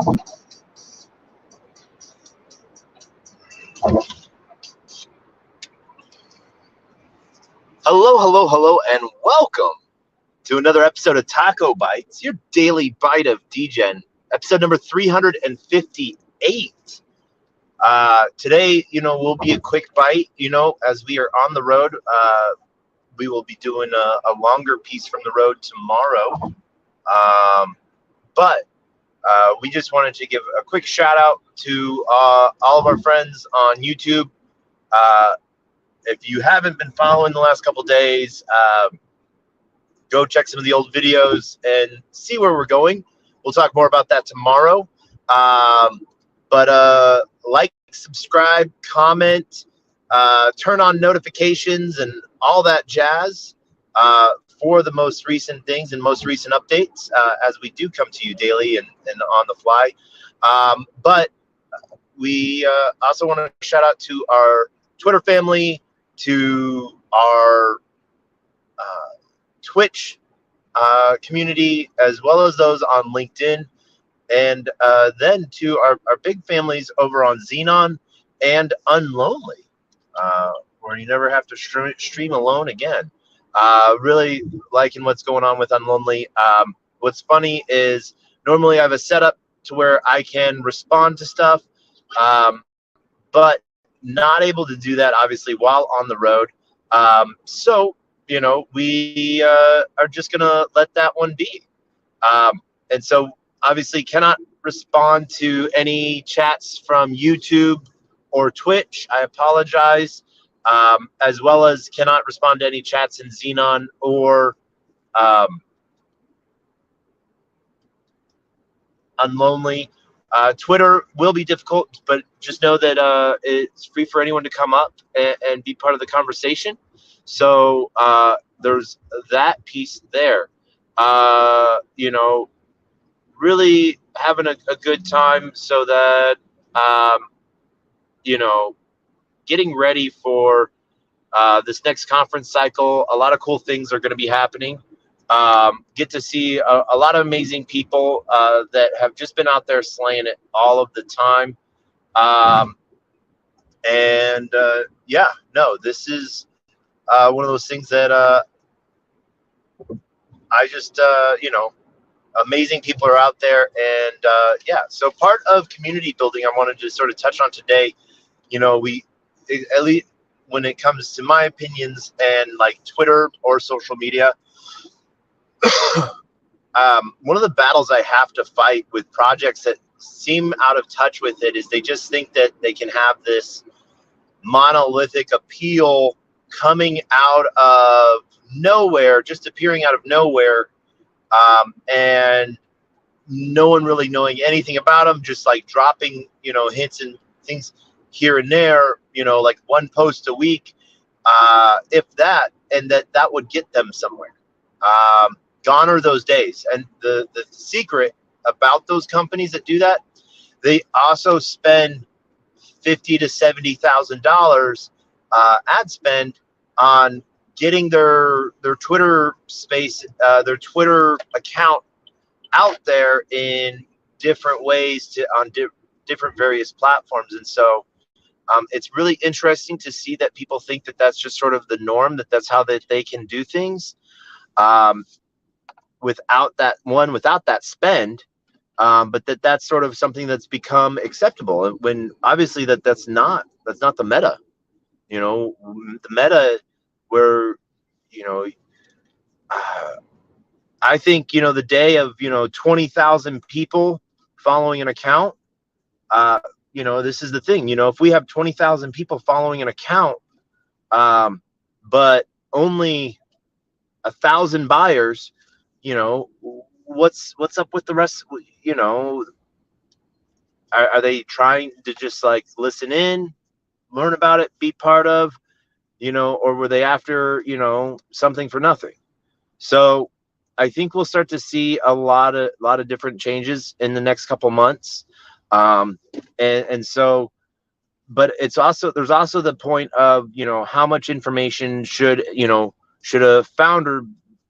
Hello, and welcome to another episode of TacoBytes, your daily bite of Degen, episode number 358. Today, will be a quick bite. As we are on the road, we will be doing a longer piece from the road tomorrow. But we just wanted to give a quick shout out to all of our friends on YouTube. If you haven't been following the last couple days, go check some of the old videos and see where we're going. We'll talk more about that tomorrow. But like, subscribe, comment, turn on notifications and all that jazz for the most recent things and most recent updates as we do come to you daily and on the fly. But we also want to shout out to our Twitter family, to our Twitch community, as well as those on LinkedIn, and then to our big families over on Xenon and Unlonely, where you never have to stream alone again. Really liking what's going on with Unlonely. What's funny is normally I have a setup to where I can respond to stuff, but not able to do that, obviously, while on the road. So, we are just going to let that one be. And so, obviously, cannot respond to any chats from YouTube or Twitch. I apologize. As well as cannot respond to any chats in Xenon or Unlonely. Twitter will be difficult, but just know that it's free for anyone to come up and be part of the conversation. So there's that piece there. Really having a good time so that, getting ready for this next conference cycle. A lot of cool things are going to be happening. Get to see a lot of amazing people that have just been out there slaying it all of the time. This is one of those things that I just, amazing people are out there. And so part of community building I wanted to sort of touch on today, we, at least when it comes to my opinions and like Twitter or social media, one of the battles I have to fight with projects that seem out of touch with it is they just think that they can have this monolithic appeal coming out of nowhere, just appearing out of nowhere, and no one really knowing anything about them, just like dropping, hints and things here and there, like one post a week, if that, and that would get them somewhere. Gone are those days. And the secret about those companies that do that, they also spend $50,000 to $70,000 ad spend on getting their Twitter space, their Twitter account out there in different ways on different various platforms. And so it's really interesting to see that people think that that's just sort of the norm, that's how they can do things. Without that spend, but that's sort of something that's become acceptable, when obviously that's not the meta. The meta where, I think, the day of, 20,000 people following an account, this is the thing, if we have 20,000 people following an account, but only 1,000 buyers, what's up with the rest? Are they trying to just like listen in, learn about it, be part of, or were they after, something for nothing? So I think we'll start to see a lot of different changes in the next couple months. And so, but there's also the point of, how much information should a founder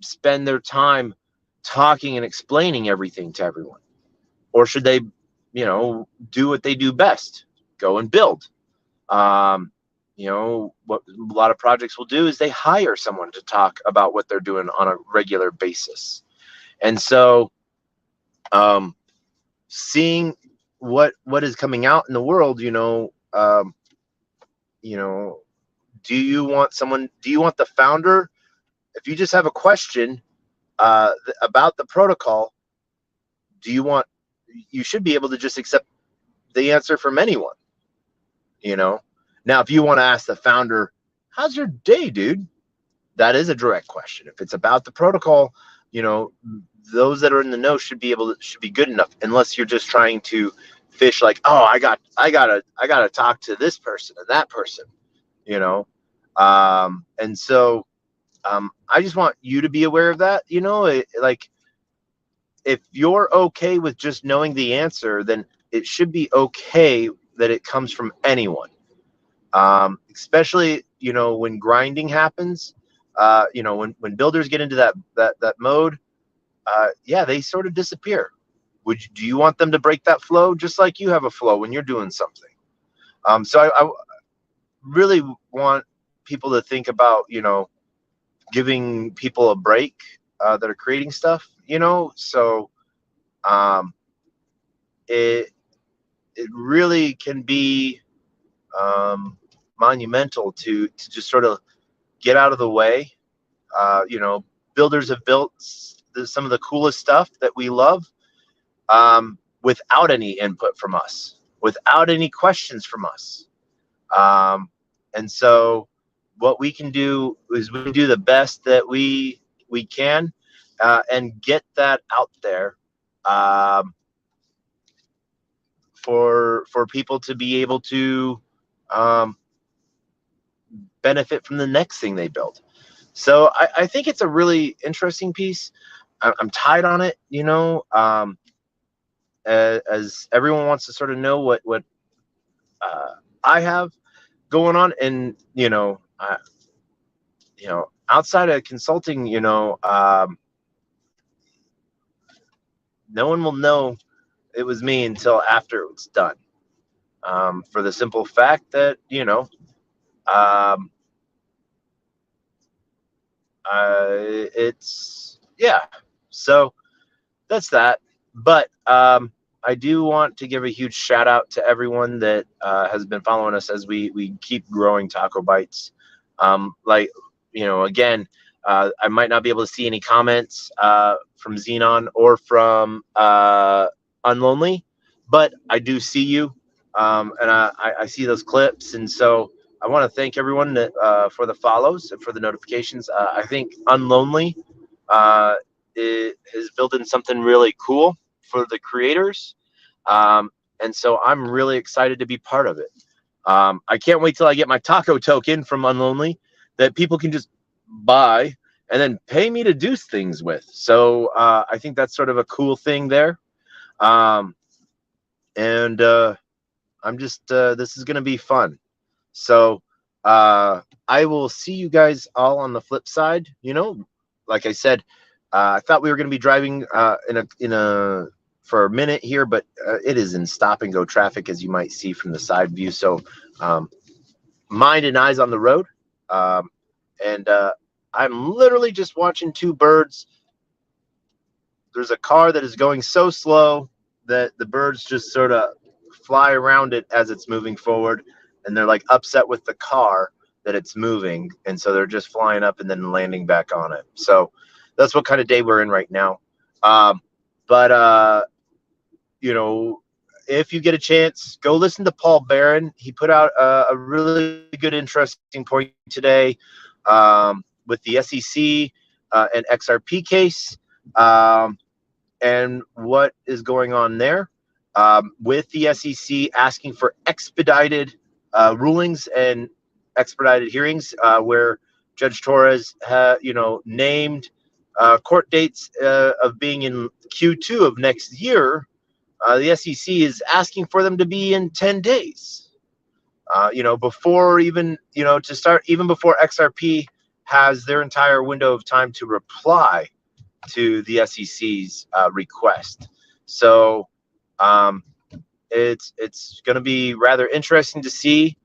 spend their time talking and explaining everything to everyone, or should they you know, do what they do best, go and build. You know, what a lot of projects will do is they hire someone to talk about what they're doing on a regular basis. And so seeing what is coming out in the world, you know, do you want the founder, if you just have a question about the protocol, you should be able to just accept the answer from anyone, you know. Now, if you want to ask the founder, how's your day, dude? That is a direct question. If it's about the protocol, you know, those that are in the know should be good enough, unless you're just trying to fish like, oh, I gotta talk to this person and that person, you know. And so I just want you to be aware of that, you know, like if you're okay with just knowing the answer, then it should be okay that it comes from anyone. Especially, you know, when grinding happens, you know, when builders get into that mode, yeah, they sort of disappear. Do you want them to break that flow just like you have a flow when you're doing something? So I really want people to think about, you know, giving people a break that are creating stuff, you know. So it really can be monumental to just sort of get out of the way. You know, builders have built some of the coolest stuff that we love without any input from us, without any questions from us. And so what we can do is we can do the best that we can and get that out there for people to be able to benefit from the next thing they build. So I think it's a really interesting piece. I'm tied on it, you know, as everyone wants to sort of know what I have going on. And, you know, outside of consulting, you know, no one will know it was me until after it's done. For the simple fact that, you know, it's, yeah. So that's that. But I do want to give a huge shout out to everyone that has been following us as we keep growing TacoBytes. Like, you know, again, I might not be able to see any comments from Xenon or from Unlonely, but I do see you, and I see those clips, and so I want to thank everyone that, for the follows and for the notifications. I think Unlonely it is building something really cool for the creators, and so I'm really excited to be part of it. I can't wait till I get my taco token from Unlonely that people can just buy and then pay me to do things with. So I think that's sort of a cool thing there. And I'm just this is going to be fun. So I will see you guys all on the flip side. You know, like I said, I thought we were going to be driving in a for a minute here, but it is in stop and go traffic, as you might see from the side view. So mind and eyes on the road. And I'm literally just watching two birds. There's a car that is going so slow that the birds just sort of fly around it as it's moving forward, and they're like upset with the car that it's moving, and so they're just flying up and then landing back on it. So that's what kind of day we're in right now. But you know, if you get a chance, go listen to Paul Barron. He put out a really good, interesting point today with the SEC and XRP case, and what is going on there with the SEC asking for expedited rulings and expedited hearings, where Judge Torres, you know, named court dates of being in Q2 of next year. The SEC is asking for them to be in 10 days. You know, before even, you know, to start, even before XRP has their entire window of time to reply to the SEC's request. So it's going to be rather interesting to see.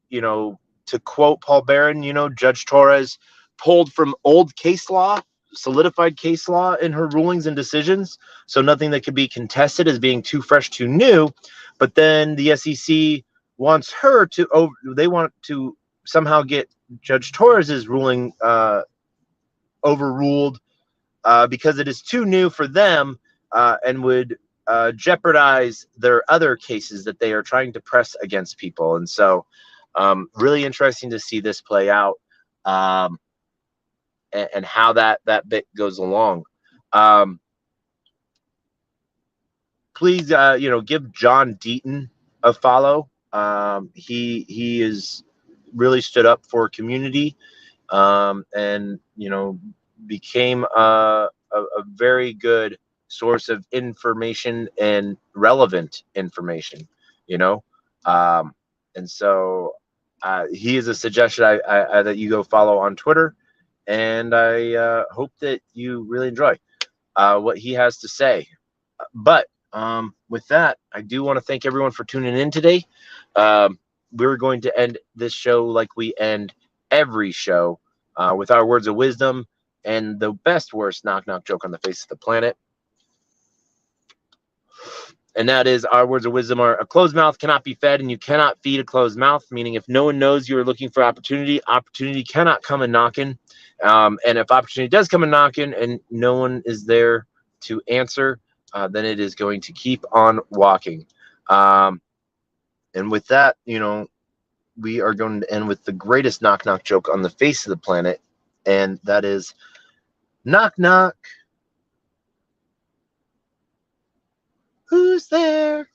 You know, to quote Paul Barron, you know, Judge Torres pulled from old case law, solidified case law in her rulings and decisions, so nothing that could be contested as being too fresh, too new. But then the SEC wants her to, they want to somehow get Judge Torres's ruling overruled because it is too new for them and would jeopardize their other cases that they are trying to press against people. And so really interesting to see this play out and how that bit goes along. Please, you know, give John Deaton a follow. He is really stood up for community and, you know, became a very good source of information and relevant information, you know. And so he is a suggestion I that you go follow on Twitter, and I hope that you really enjoy what he has to say. But with that, I do want to thank everyone for tuning in today. We're going to end this show like we end every show with our words of wisdom and the best worst knock-knock joke on the face of the planet. And that is, our words of wisdom are: a closed mouth cannot be fed, and you cannot feed a closed mouth. Meaning, if no one knows you are looking for opportunity, opportunity cannot come a knocking. And if opportunity does come a knocking and no one is there to answer, then it is going to keep on walking. And with that, you know, we are going to end with the greatest knock-knock joke on the face of the planet, and that is, knock, knock. Who's there?